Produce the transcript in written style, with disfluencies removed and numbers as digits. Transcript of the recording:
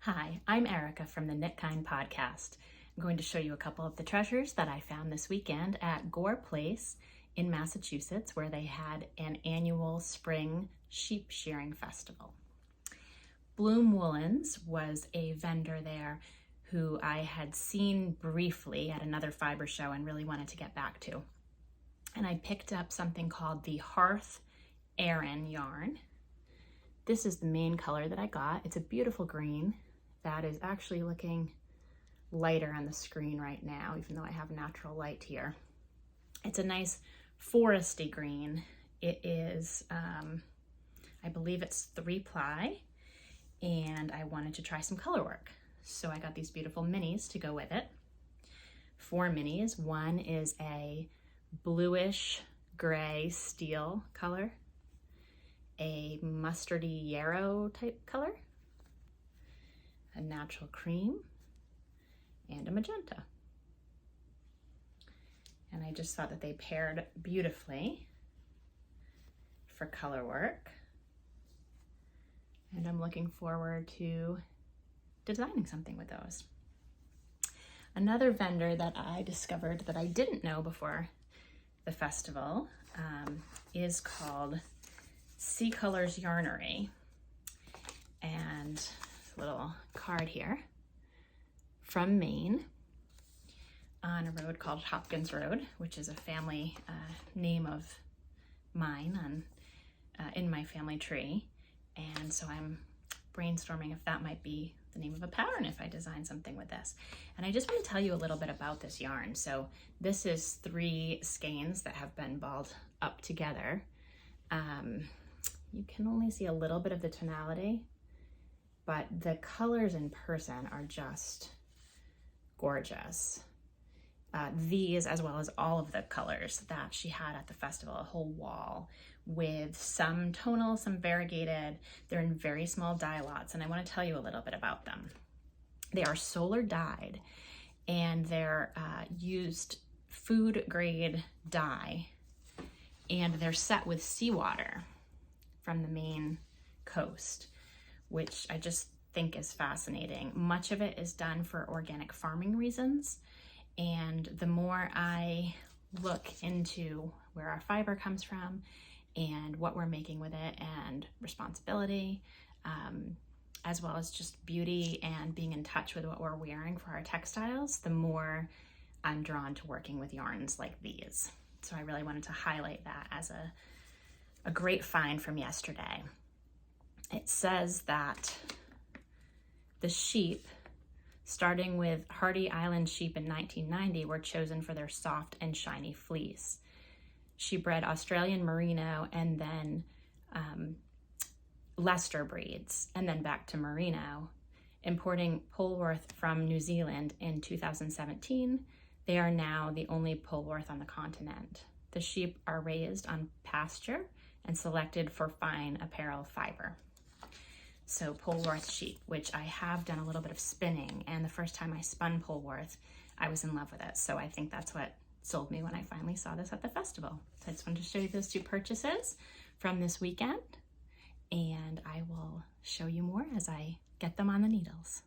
Hi, I'm Erica from the Knit Kind podcast. I'm going to show you a couple of the treasures that I found this weekend at Gore Place in Massachusetts, where they had an annual spring sheep shearing festival. Bloom Woolens was a vendor there who I had seen briefly at another fiber show and really wanted to get back to. And I picked up something called the Hearth Aran yarn. This is the main color that I got. It's a beautiful green that is actually looking lighter on the screen right now, even though I have natural light here. It's a nice foresty green. It is, I believe it's 3-ply, and I wanted to try some color work. So I got these beautiful minis to go with it. 4 minis. One is a bluish gray steel color, a mustardy yarrow type color, a natural cream, and a magenta. And I just thought that they paired beautifully for color work. And I'm looking forward to designing something with those. Another vendor that I discovered that I didn't know before the festival is called Sea Colors Yarnery. And a little card here from Maine on a road called Hopkins Road, which is a family name of mine in my family tree. And so I'm brainstorming if that might be the name of a pattern if I design something with this. And I just want to tell you a little bit about this yarn. So this is 3 skeins that have been balled up together. You can only see a little bit of the tonality, but the colors in person are just gorgeous. These, as well as all of the colors that she had at the festival, a whole wall with some tonal, some variegated. They're in very small dye lots, and I want to tell you a little bit about them. They are solar dyed, and they're used food grade dye, and they're set with seawater from the Maine coast, which I just think is fascinating. Much of it is done for organic farming reasons, and the more I look into where our fiber comes from and what we're making with it and responsibility, as well as just beauty and being in touch with what we're wearing for our textiles, the more I'm drawn to working with yarns like these. So I really wanted to highlight that as a great find from yesterday. It says that the sheep, starting with Hardy Island sheep in 1990, were chosen for their soft and shiny fleece. She bred Australian Merino and then Leicester breeds, and then back to Merino, importing Polwarth from New Zealand in 2017. They are now the only Polwarth on the continent. The sheep are raised on pasture and selected for fine apparel fiber. So Polwarth sheep, which I have done a little bit of spinning, and the first time I spun Polwarth, I was in love with it. So I think that's what sold me when I finally saw this at the festival. So I just wanted to show you those 2 purchases from this weekend, and I will show you more as I get them on the needles.